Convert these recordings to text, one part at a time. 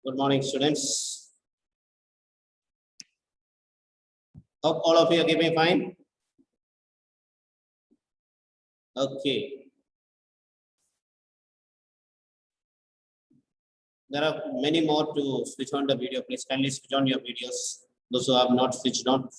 Good morning, students. Hope all of you are keeping fine. Okay. There are many more to switch on the video. Please kindly switch on your videos. Those who have not switched on.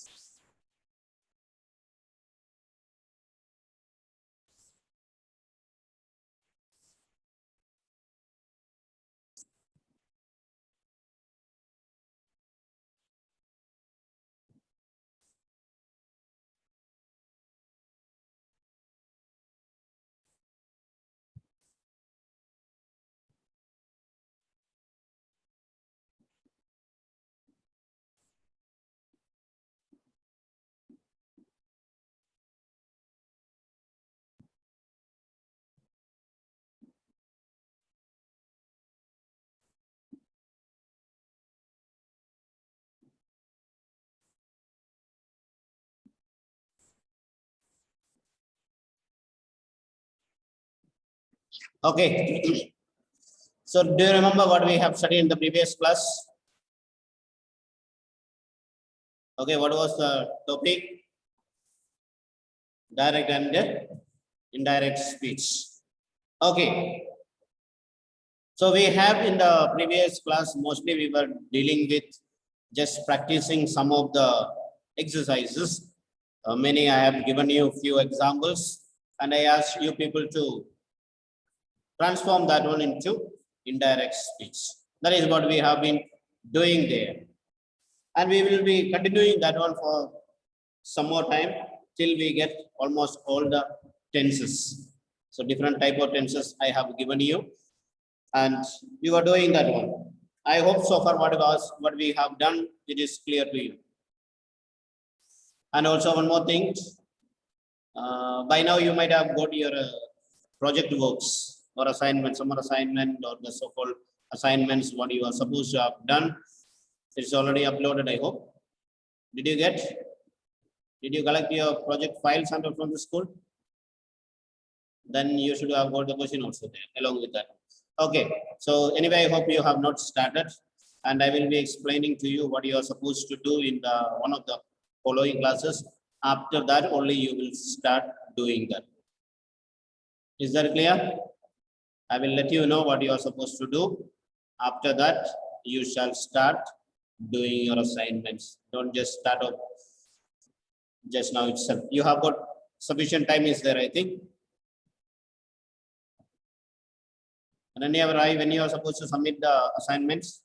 Okay. So do you remember what we have studied in the previous class? Okay, what was the topic? Direct and indirect speech. Okay. So we have in the previous class, mostly we were dealing with just practicing some of the exercises. Many I have given you a few examples and I asked you people to transform that one into indirect speech. That is what we have been doing there. And we will be continuing that one for some more time till we get almost all the tenses. So different type of tenses I have given you and you are doing that one. I hope so far what we have done, it is clear to you. And also one more thing, by now you might have got your project works or assignment, summer assignment or the so-called assignments, what you are supposed to have done. It's already uploaded, I hope. Did you collect your project files from the school? Then you should have got the question also there along with that. Okay, so anyway, I hope you have not started and I will be explaining to you what you are supposed to do in the one of the following classes. After that, only you will start doing that. Is that clear? I will let you know what you are supposed to do. After that, you shall start doing your assignments. Don't just start off just now itself. You have got sufficient time is there, I think. And then you arrive when you are supposed to submit the assignments.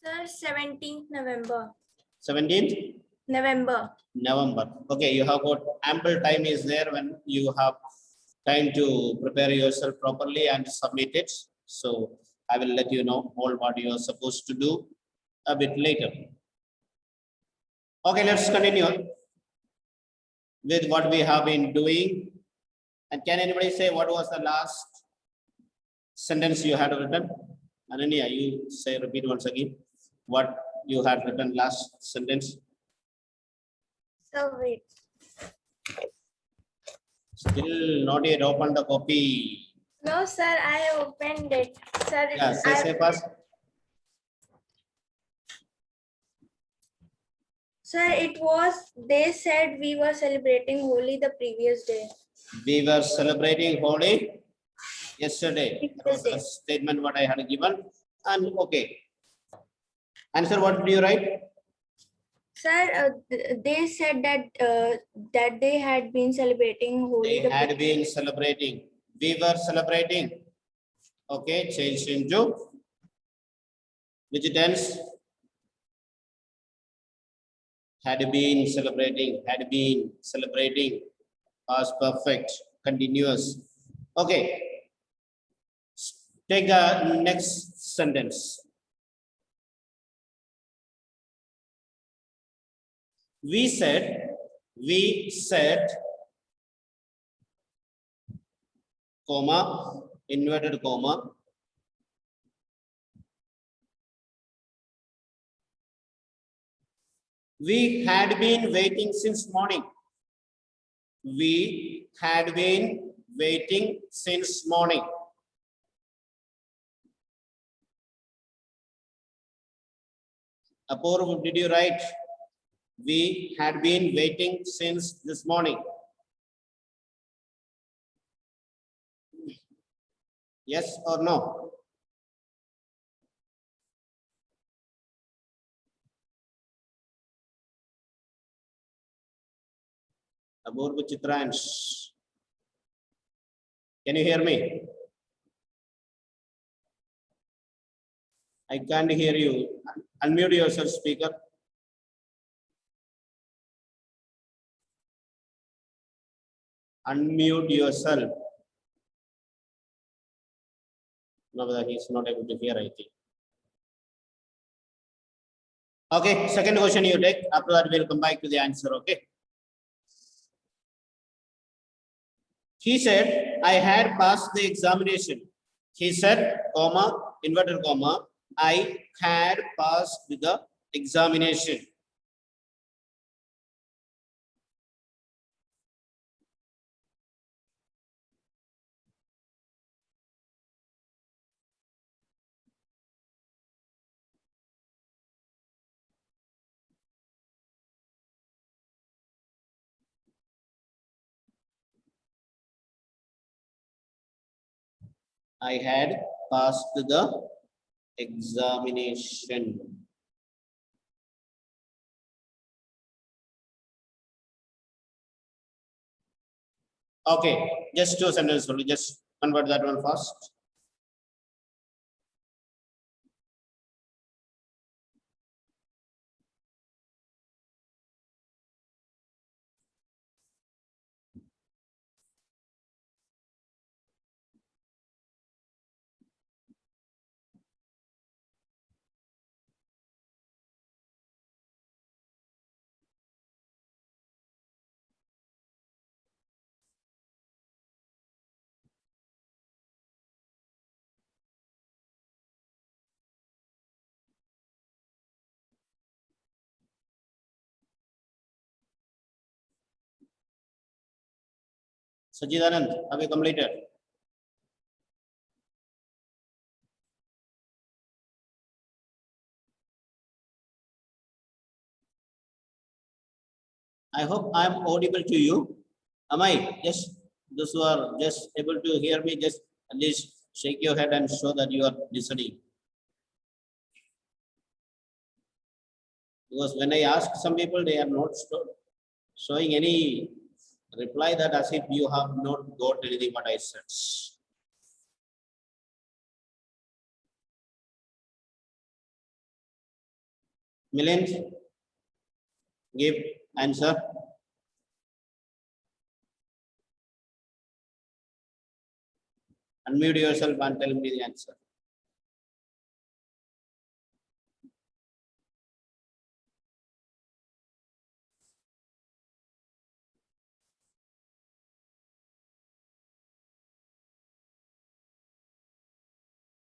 Sir, 17th November. 17th? November. November. Okay, you have got ample time is there when you have time to prepare yourself properly and submit it. So I will let you know all what you are supposed to do a bit later. Okay, let's continue with what we have been doing. And can anybody say what was the last sentence you had written? Ananya, you say, repeat once again, what you had written last sentence. So wait. Still not yet opened the copy. No, sir, I opened it. Sir, Yeah, say first. Sir, it was, they said we were celebrating Holi the previous day. We were celebrating Holi yesterday. That was the Yesterday. statement what I had given. And okay. Answer, what did you write? Sir, they said that that they had been celebrating Holi. They had been celebrating. We were celebrating. Okay, changed into which tense? Had been celebrating, past perfect, continuous. Okay. Take the next sentence. We said, comma, inverted comma. We had been waiting since morning. We had been waiting since morning. Apurv, did you write? We had been waiting since this morning. Yes or no? Apurv, Chitransh. Can you hear me? I can't hear you. Unmute yourself, speaker. Unmute yourself. No, he's not able to hear, I think. Okay, second question you take. After that, we'll come back to the answer, okay? He said, I had passed the examination. He said, comma, inverted comma, I had passed the examination. I had passed the examination. Okay, just two sentences only. Just convert that one first. Sajidanand, have you completed? I hope I am audible to you. Am I? Just those who are just able to hear me, just at least shake your head and show that you are listening. Because when I ask some people, they are not showing any reply, that as if you have not got anything what I said. Milind, give answer. Unmute yourself and tell me the answer.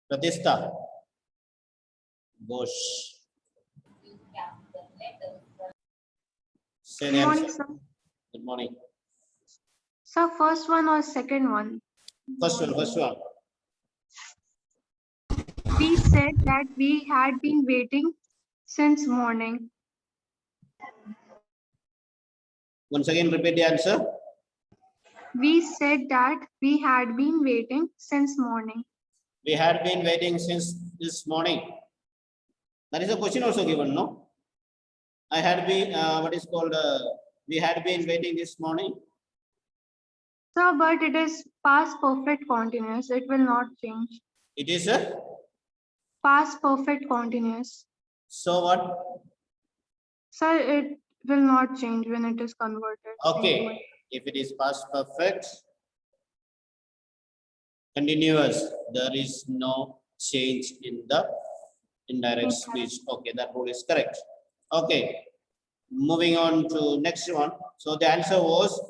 Pratistha. Ghosh. Say the Good morning, answer. sir. Good morning. Sir, first one or second one? First one, first one. We said that we had been waiting since morning. Once again, repeat the answer. We said that we had been waiting since morning. We had been waiting since this morning. That is a question also given, no? I had been, what is called, we had been waiting this morning. Sir, but it is past perfect continuous. It will not change. It is a, Past perfect continuous. so what? Sir, it will not change when it is converted. Okay, if it is past perfect, continuous, there is no change in the indirect speech. Okay, that rule is correct. Okay, moving on to next one. So the answer was,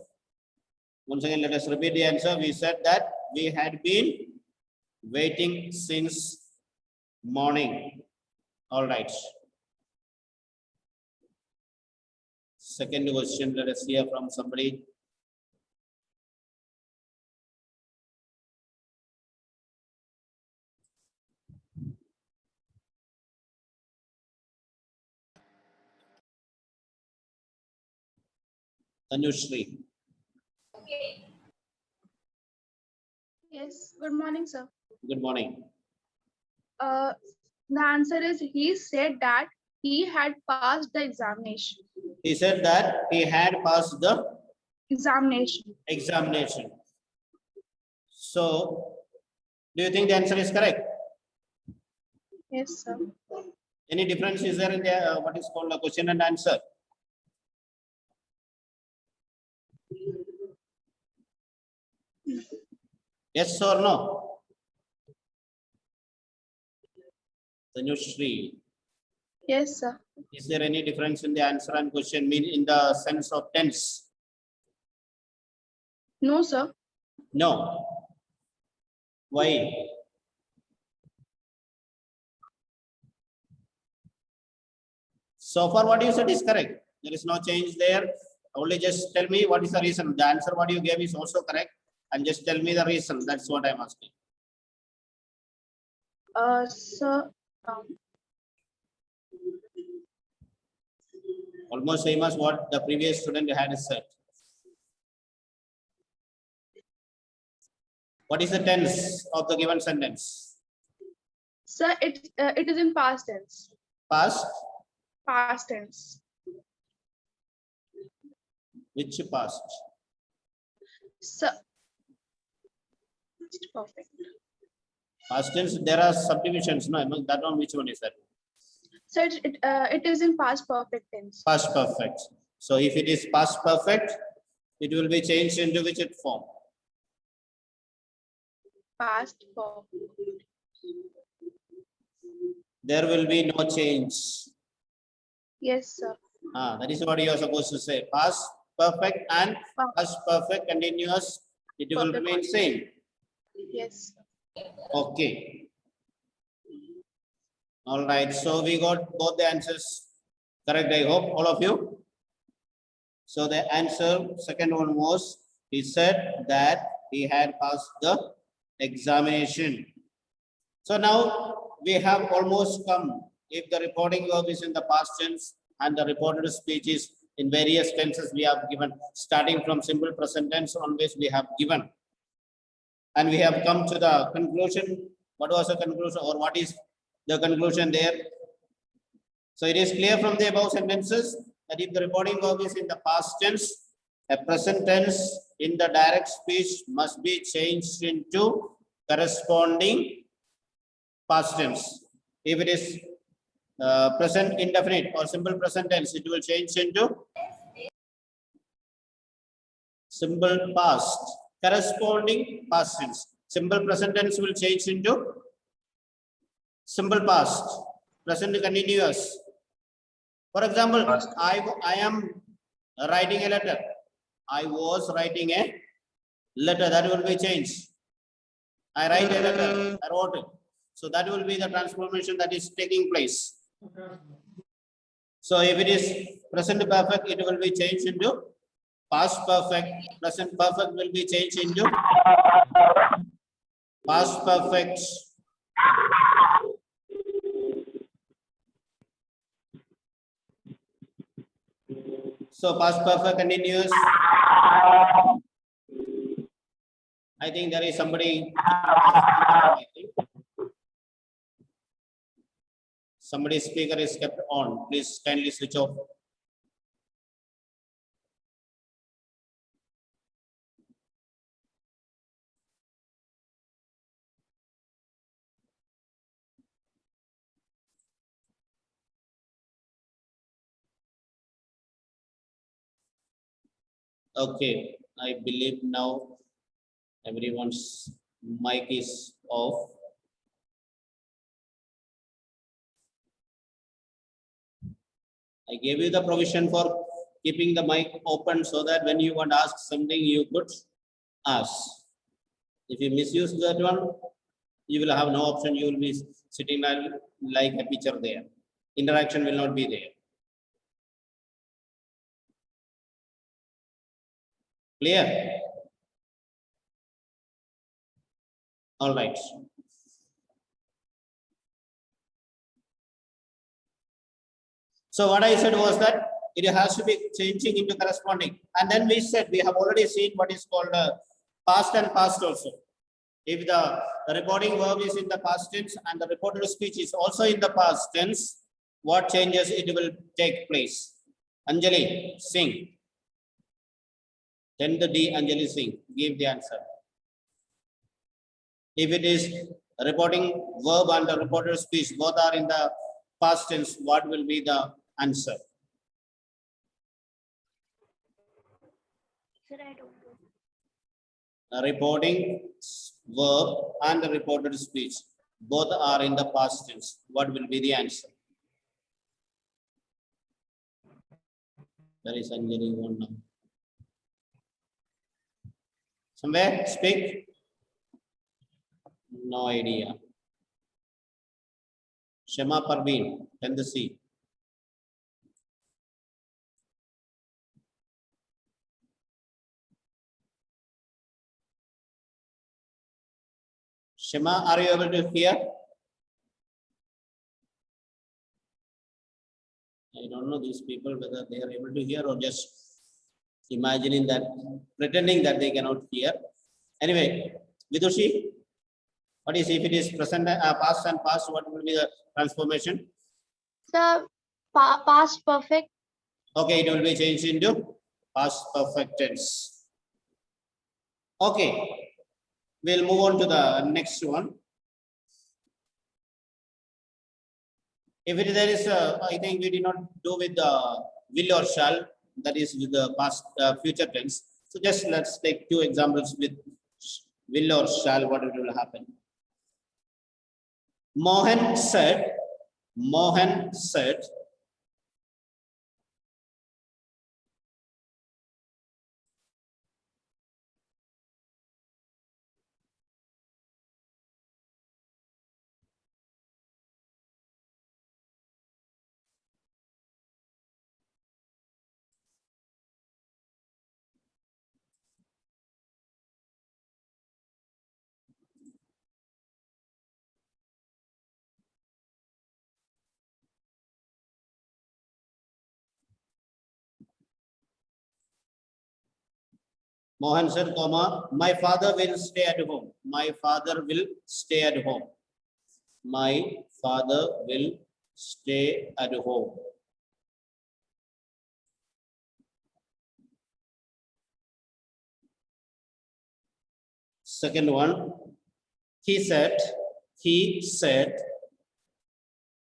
once again, let us repeat the answer. We said that we had been waiting since morning. All right. Second question, let us hear from somebody. Tanushri. Yes, good morning, sir. Good morning. The answer is he said that he had passed the examination. He said that he had passed the examination. So, do you think the answer is correct? Yes, sir. Any difference is there in the what is called a question and answer? Yes or no? Tanushri, Yes, sir. is there any difference in the answer and question mean in the sense of tense? No, sir. No. Why? So far, what you said is correct. There is no change there. Only just tell me what is the reason. The answer what you gave is also correct. And just tell me the reason. That's what I'm asking. Sir, Almost same as what the previous student had said. What is the tense of the given sentence? sir, it is in past tense. Past? Past tense. Which past? Sir, perfect. Past tense, there are subdivisions. No, that one, which one is that? Sir, it is in past perfect tense. Past perfect. So if it is past perfect, it will be changed into which form? Past perfect. There will be no change. Yes, sir. That is what you are supposed to say. Past perfect and past perfect continuous. It will Perfect. remain same. Yes. Okay. All right. So we got both the answers correct. I hope all of you. So the answer, second one was, he said that he had passed the examination. So now we have almost come. If the reporting verb is in the past tense and the reported speech is in various tenses we have given, starting from simple present tense always we have given. And we have come to the conclusion. What was the conclusion or what is the conclusion there? So it is clear from the above sentences that if the reporting verb is in the past tense, a present tense in the direct speech must be changed into corresponding past tense. If it is present indefinite or simple present tense, it will change into simple past, corresponding past tense. Simple present tense will change into simple past, present continuous. For example, I am writing a letter. I was writing a letter. That will be changed. I write a letter. I wrote it. So that will be the transformation that is taking place. So if it is present perfect, it will be changed into past perfect. Present perfect will be changed into past perfect. So past perfect continuous. I think there is somebody. Somebody's speaker is kept on. Please kindly switch off. Okay, I believe now everyone's mic is off. I gave you the provision for keeping the mic open so that when you want to ask something, you could ask. If you misuse that one, you will have no option. You will be sitting like a picture there. Interaction will not be there. Clear? All right. So what I said was that it has to be changing into corresponding. And then we said we have already seen what is called past and past also. If the reporting verb is in the past tense and the reported speech is also in the past tense, what changes it will take place? Anjali, sing. 10 the D, Anjali, sing. Give the answer. If it is reporting verb and the reported speech, both are in the past tense, what will be the answer? Sir, I don't know. Reporting verb and the reported speech, both are in the past tense. What will be the answer? Where is Anjali one now? Somewhere, speak. No idea. Shema Parveen, 10 C. Shema, are you able to hear? I don't know these people whether they are able to hear or just imagining that, pretending that they cannot hear. Anyway, Vidushi, what is if it is present, past and past, what will be the transformation? Sir, past perfect. Okay, it will be changed into past perfect tense. Okay, we'll move on to the next one. If it, there is, I think we did not do with the will or shall, that is with the past future tense. So just let's take two examples with will or shall, what it will happen. Mohan said, Mohan said, comma, my father will stay at home. My father will stay at home. My father will stay at home. Second one, he said,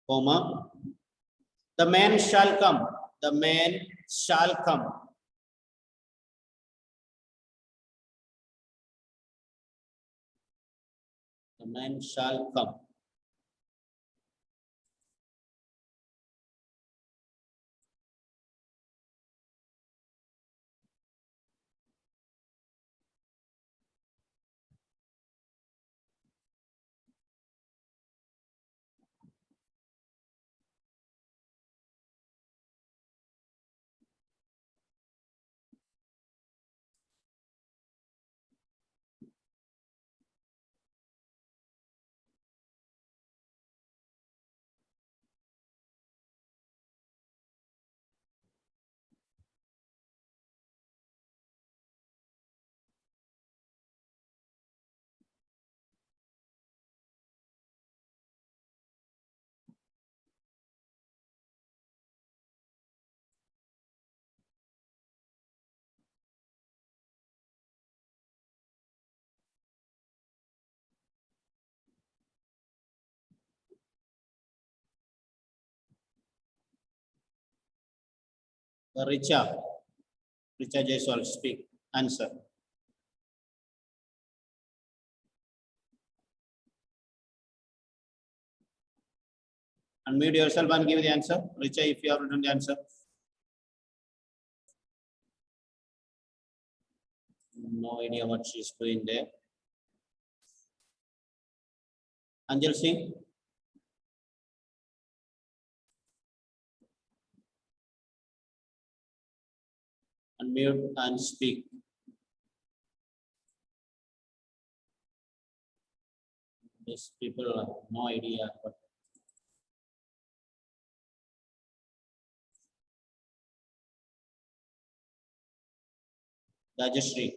comma, the man shall come. The man shall come. The man shall come. Richa Jaiswal, speak, answer. Unmute yourself and give the answer. Richa, if you have written the answer. No idea what she's doing there. Anjal Singh. Unmute and speak. These people have no idea what. Rajashri.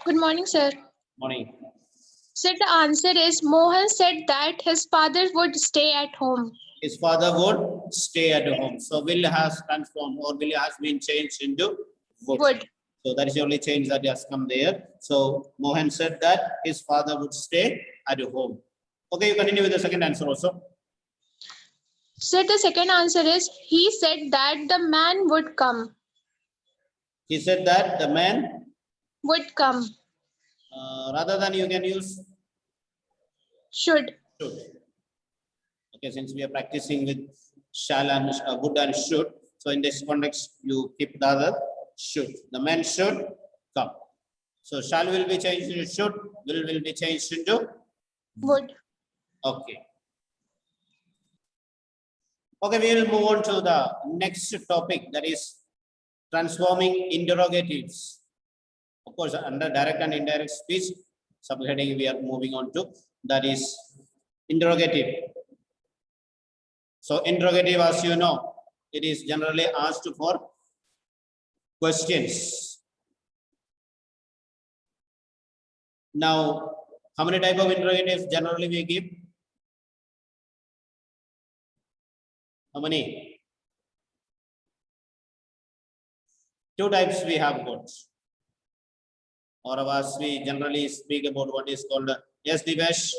Good morning, sir. Morning. Sir, the answer is Mohan said that his father would stay at home. His father would stay at home. So will has transformed or will has been changed into would. Would. So that is the only change that has come there. So Mohan said that his father would stay at home. Okay, you continue with the second answer also. Sir, the second answer is he said that the man would come. He said that the man, Would come. rather than you can use Should. should. Okay, since we are practicing with shall and would and should, so in this context, you keep the other should. The man should come. So shall will be changed into should, will be changed into Would. okay. Okay, we will move on to the next topic, that is transforming interrogatives. Of course, under direct and indirect speech, subheading we are moving on to, that is interrogative. So interrogative, as you know, it is generally asked for questions. Now, how many type of interrogatives generally we give? How many? Two types we have got. Or of us, we generally speak about what is called, yes, Divesh.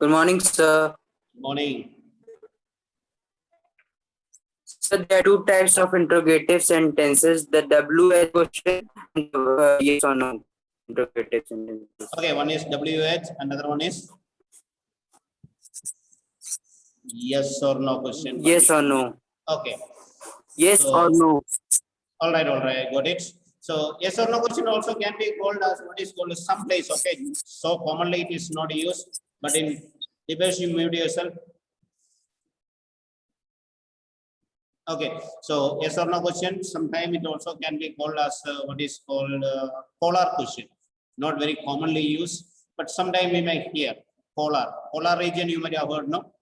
Good morning, sir. Morning. So there are two types of interrogative sentences: the WH question and yes or no interrogative sentences. Okay, one is WH, another one is yes or no question. Yes or no. Okay. Yes So- or no. All right, got it. So yes or no question also can be called as what is called some place. Okay, so commonly it is not used, but in debate you mute yourself. Okay, so yes or no question. Sometimes it also can be called as what is called polar question. Not very commonly used, but sometimes we may hear polar. Polar region you might have heard, no?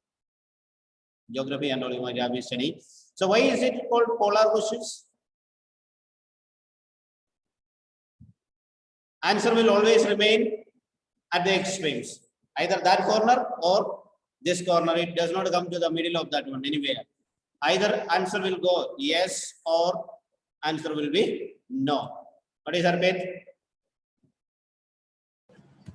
Geography and all you might have been studying. So why is it called polar questions? Answer will always remain at the extremes, either that corner or this corner. It does not come to the middle of that one anywhere. Either answer will go yes or answer will be no. What is Arpit?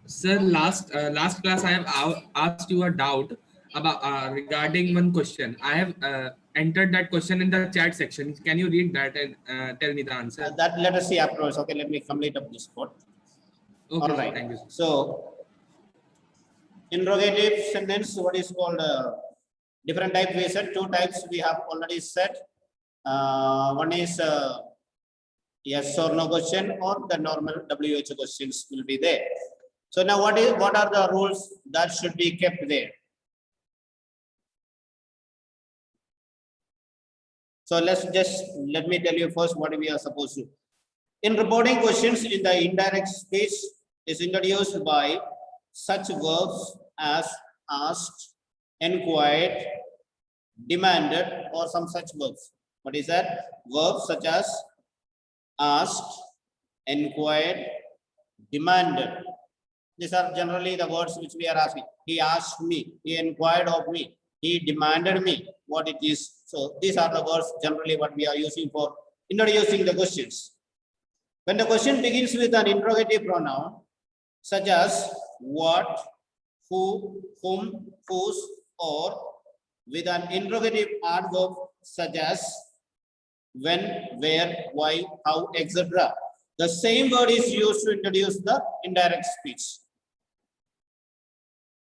Sir, last class I have asked you a doubt about regarding one question. I have entered that question in the chat section. Can you read that and tell me the answer? That let us see afterwards. Okay, let me complete up this part. Okay, All sir, right. thank you, sir. So interrogative sentence, what is called different types. We said two types we have already said. One is yes or no question, or the normal WH questions will be there. So now what are the rules that should be kept there? So let me tell you first what we are supposed to. In reporting questions in the indirect speech is introduced by such verbs as asked, inquired, demanded, or some such verbs. What is that? Verbs such as asked, inquired, demanded. These are generally the words which we are asking. He asked me, he inquired of me, he demanded me what it is. So these are the words generally what we are using for introducing the questions. When the question begins with an interrogative pronoun, such as what, who, whom, whose, or with an interrogative adverb such as when, where, why, how, etc. The same word is used to introduce the indirect speech.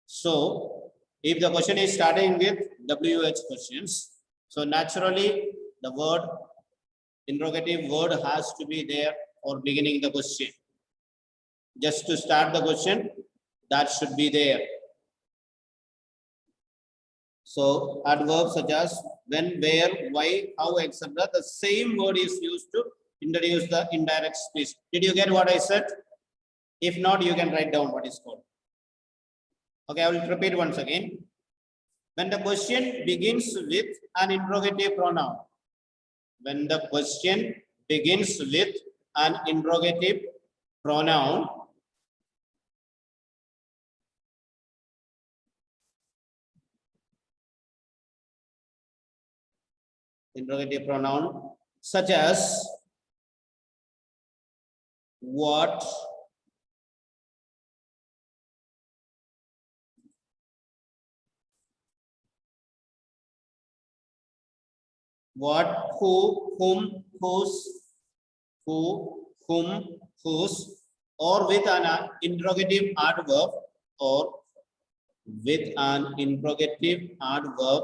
So, if the question is starting with WH questions, so naturally the word interrogative word has to be there for beginning the question. Just to start the question, that should be there. So adverbs such as when, where, why, how, etc. The same word is used to introduce the indirect speech. Did you get what I said? If not, you can write down what is called. Okay, I will repeat once again. When the question begins with an interrogative pronoun. When the question begins with an interrogative pronoun, such as what, who, whom, whose, who, whom, whose, or with an interrogative adverb, or with an interrogative adverb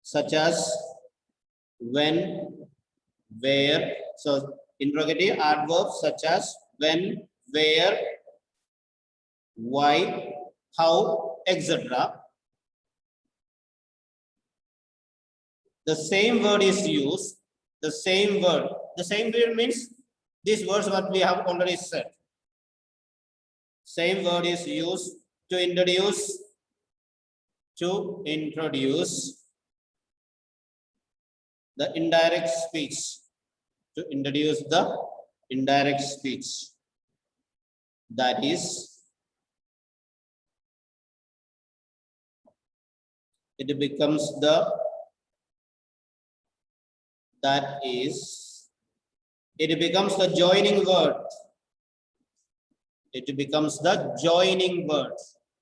such as when, where. So interrogative adverbs such as when, where, why, how, etc. The same word is used. The same word. The same word means these words what we have already said. Same word is used to introduce the indirect speech. To introduce the indirect speech. That is, it becomes the, it becomes the joining word. It becomes the joining word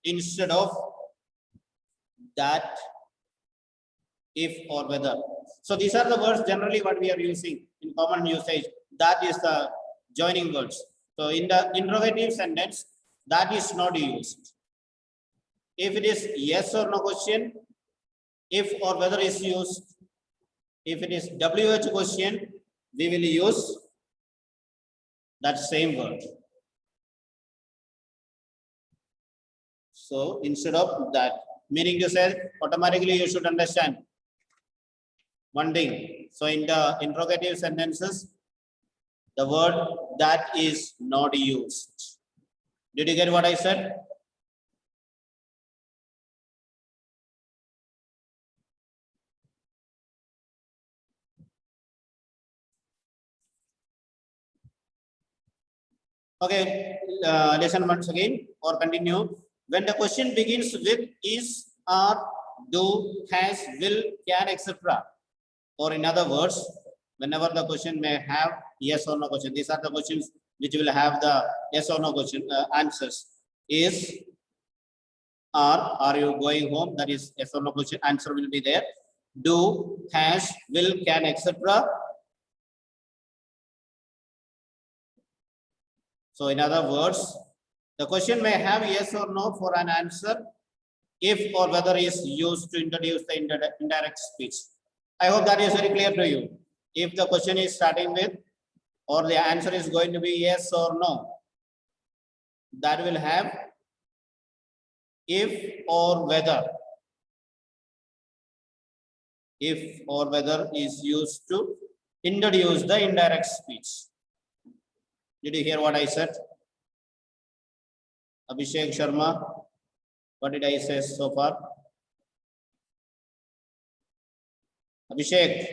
instead of that, if, or whether. So these are the words generally what we are using in common usage. That is the joining words. So in the interrogative sentence, that is not used. If it is yes or no question, if or whether is used. If it is WH question, we will use that same word. So instead of that, meaning to say, automatically you should understand one thing. So in the interrogative sentences, the word that is not used. Did you get what I said? Okay, listen once again or continue. When the question begins with is, are, do, has, will, can, etc. Or in other words, whenever the question may have yes or no question, these are the questions which will have the yes or no question answers. Is, are you going home? That is yes or no question. Answer will be there. Do, has, will, can, etc. So in other words, the question may have yes or no for an answer if or whether is used to introduce the indirect speech. I hope that is very clear to you. If the question is starting with or the answer is going to be yes or no, that will have if or whether. If or whether is used to introduce the indirect speech. Did you hear what I said? Abhishek Sharma, what did I say so far? Abhishek.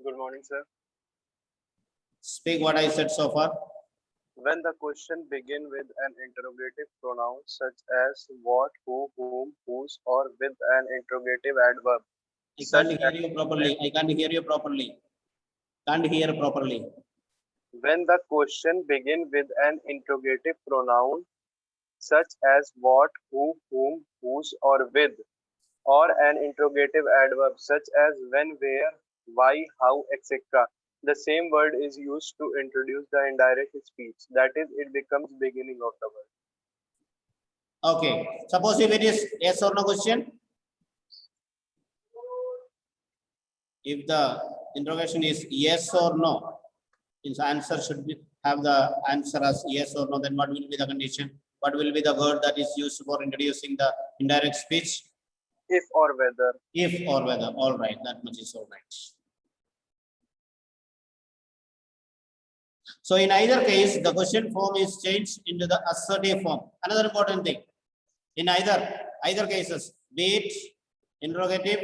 Good morning, sir. Speak what I said so far. When the question begins with an interrogative pronoun such as what, who, whom, whose, or with an interrogative adverb. I can't hear you properly. I can't hear you properly. Can't hear properly. When the question begins with an interrogative pronoun such as what, who, whom, whose, or with, or an interrogative adverb such as when, where, why, how, etc. The same word is used to introduce the indirect speech. That is, it becomes beginning of the word. Okay. Suppose if it is yes or no question. If the interrogation is yes or no, its answer should be have the answer as yes or no, then what will be the condition? What will be the word that is used for introducing the indirect speech? If or whether. If or whether. All right, that much is all right. So in either case, the question form is changed into the assertive form. Another important thing, in either cases, be it interrogative,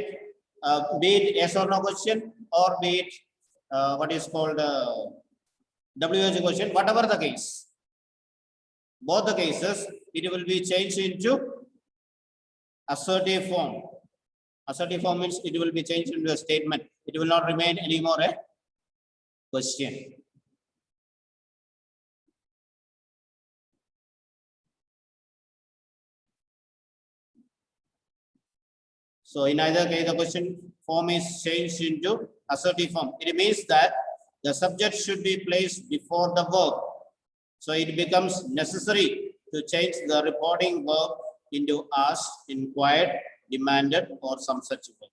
be it yes or no question, or be it what is called WH question, whatever the case, both the cases, it will be changed into assertive form. Assertive form means it will be changed into a statement. It will not remain anymore a question. So in either case, the question form is changed into assertive form. It means that the subject should be placed before the verb. So it becomes necessary to change the reporting verb into asked, inquired, demanded, or some such verb.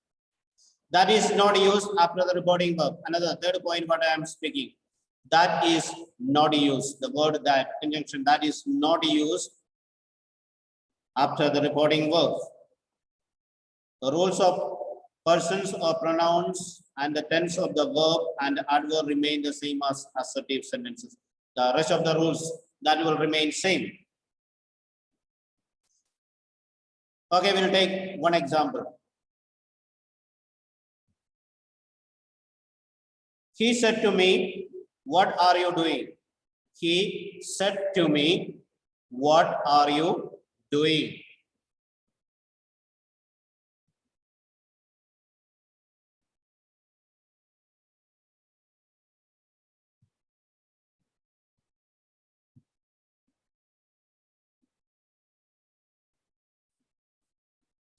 That is not used after the reporting verb. Another third point what I am speaking. That is not used. The word that, conjunction, that is not used after the reporting verb. The rules of persons or pronouns and the tense of the verb and the adverb remain the same as assertive sentences. The rest of the rules that will remain same. Okay, we'll take one example. He said to me, "What are you doing?" He said to me, "What are you doing?"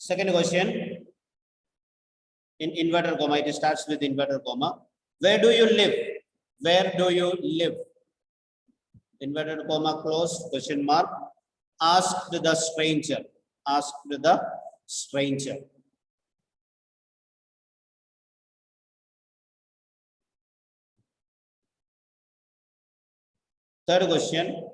Second question, in inverted comma, it starts with inverted comma. Where do you live? Where do you live? Inverted comma, close, question mark. Asked the stranger. Asked the stranger. Third question.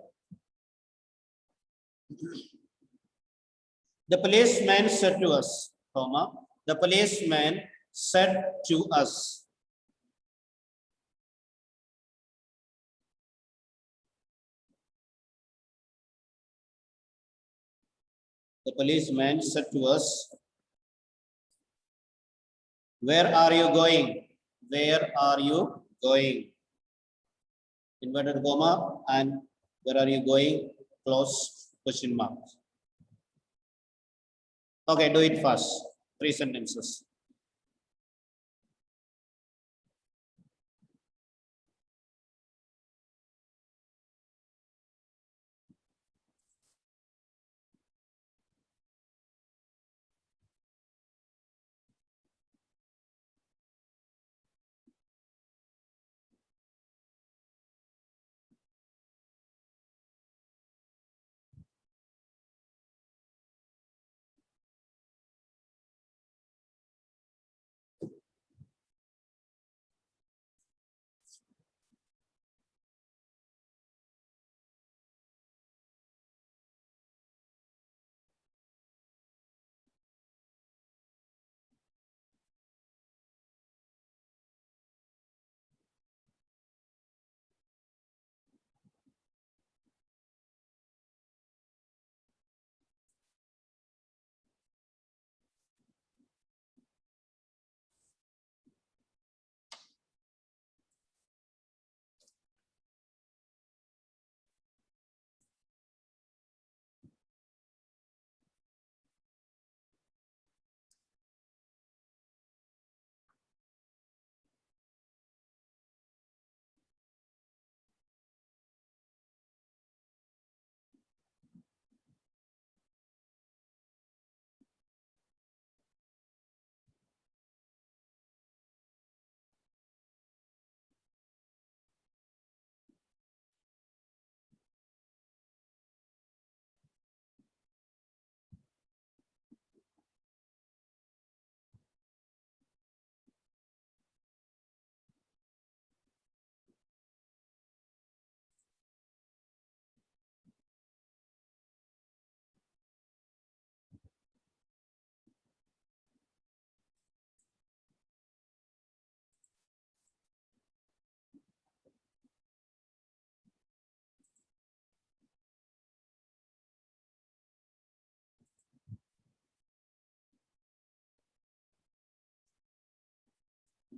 The policeman said to us, comma, the policeman said to us. The policeman said to us, "Where are you going? Where are you going?" Inverted comma and where are you going? Close, question mark. Okay, do it fast. 3 sentences.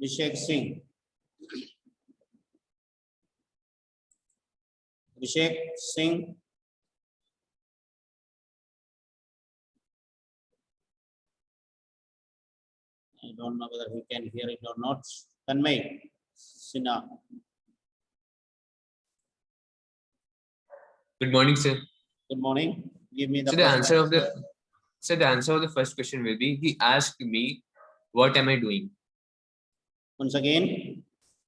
Abhishek Singh. Abhishek Singh. I don't know whether he can hear it or not. Tanmay Sinha. Good morning, sir. Good morning. Give me the So the first answer of answer. the answer of the first question will be, he asked me, what am I doing? Once again,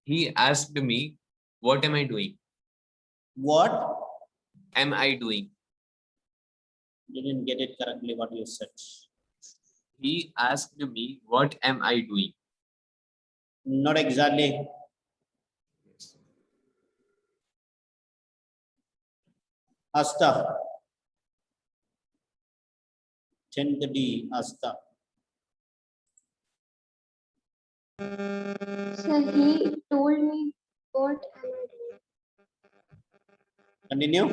He asked me, what am I doing? what? Am I doing? Didn't get it correctly what you said. He asked me, what am I doing? Not exactly. Asta. 10th D, Asta. So he told me what am I doing. Continue.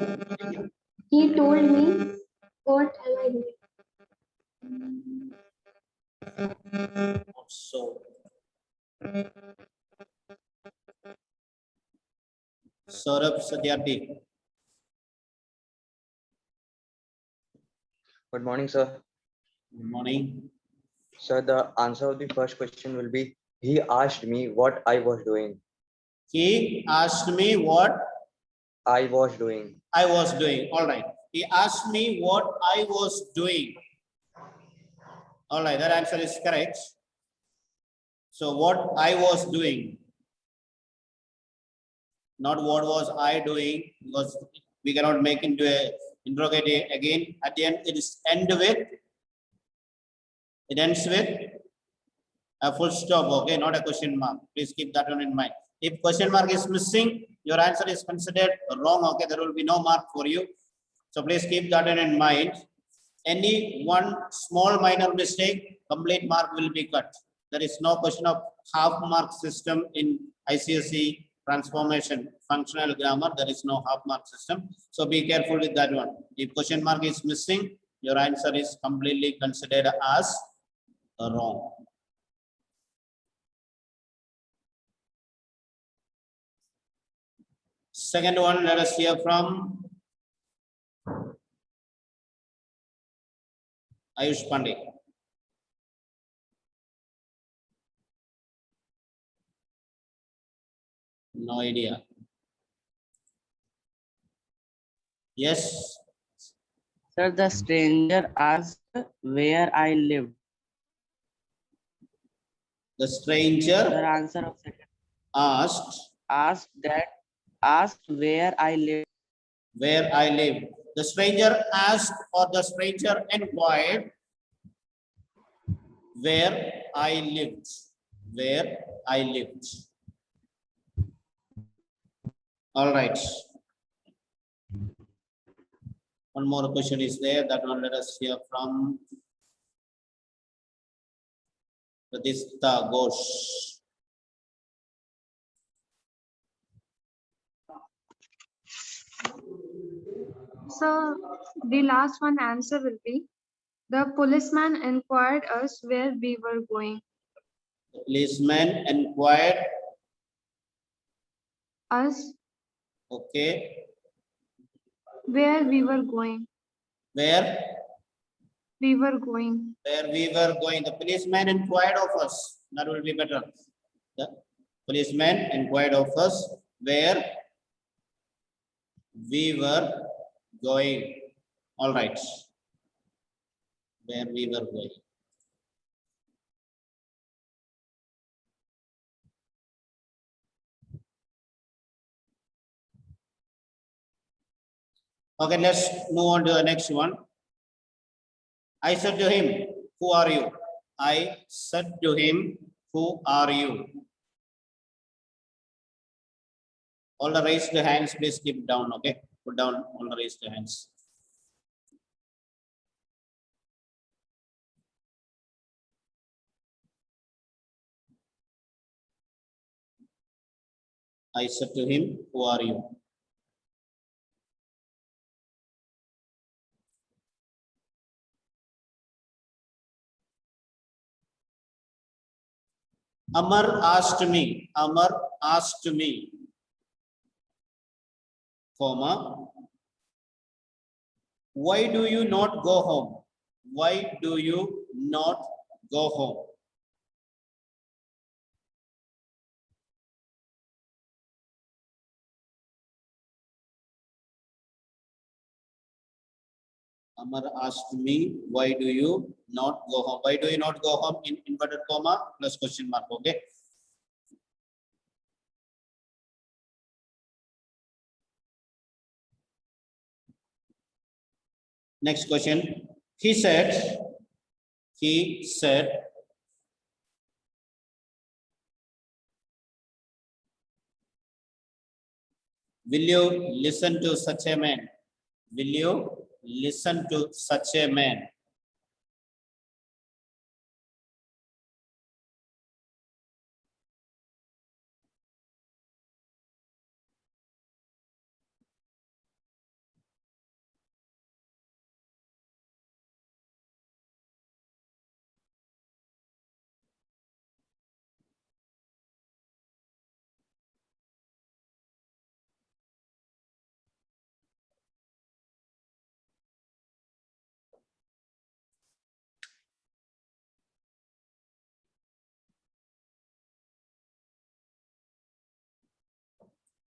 He told me what am I doing. So, Saurabh Satyarthi. Good morning, sir. Good morning. Sir, the answer of the first question will be, he asked me what I was doing. He asked me what I was doing. I was doing. All right. He asked me what I was doing. All right, that answer is correct. So what I was doing, not what was I doing, because we cannot make into a interrogative again. At the end, it is end with. It ends with a full stop. Okay, not a question mark. Please keep that one in mind. If question mark is missing, your answer is considered wrong. Okay, there will be no mark for you. So please keep that one in mind. Any one small minor mistake, complete mark will be cut. There is no question of half mark system in ICSE transformation functional grammar. There is no half mark system. So be careful with that one. If question mark is missing, your answer is completely considered as wrong. Second one, let us hear from Ayush Pandey. No idea. Yes, Sir, the stranger asked where I lived. the Sir, stranger answer of second. asked Asked where I lived. where I live. The stranger asked or the stranger inquired where I lived. Where I lived. All right. One more question is there. That one let us hear from Pratistha Ghosh. So the last one answer will be, the policeman inquired us where we were going. The policeman inquired. Us Okay. where we were going. Where? We were going. Where we were going. The policeman inquired of us. That will be better. The policeman inquired of us where we were going. All right. Where we were going. Okay, let's move on to the next one. I said to him, who are you? I said to him, who are you? All the raised hands, please keep down, okay? Put down all the raised hands. I said to him, who are you? Amar asked me, comma, why do you not go home? Why do you not go home? Amar asked me, why do you not go home? Why do you not go home in inverted comma plus question mark, okay? Next question. He said, will you listen to such a man? Will you listen to such a man?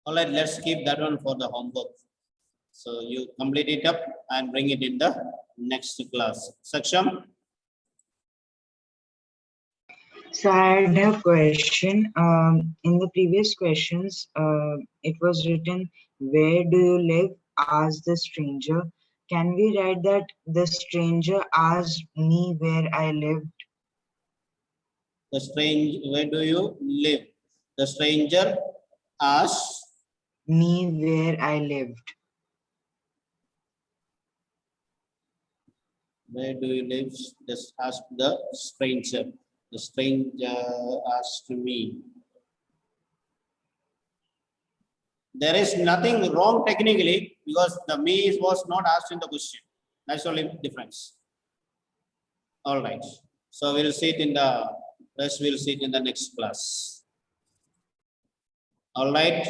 All right, let's keep that one for the homework. So you complete it up and bring it in the next class. Saksham? So I had a question. In the previous questions, it was written, "Where do you live?" asked the stranger. Can we write that the stranger asked me where I lived? Where do you live? The stranger asked me where I lived. Where do you live? Just ask the stranger. The stranger asked me. There is nothing wrong technically because the me was not asked in the question. That's only difference. All right. So we'll see it in the rest. We'll see it in the next class. All right.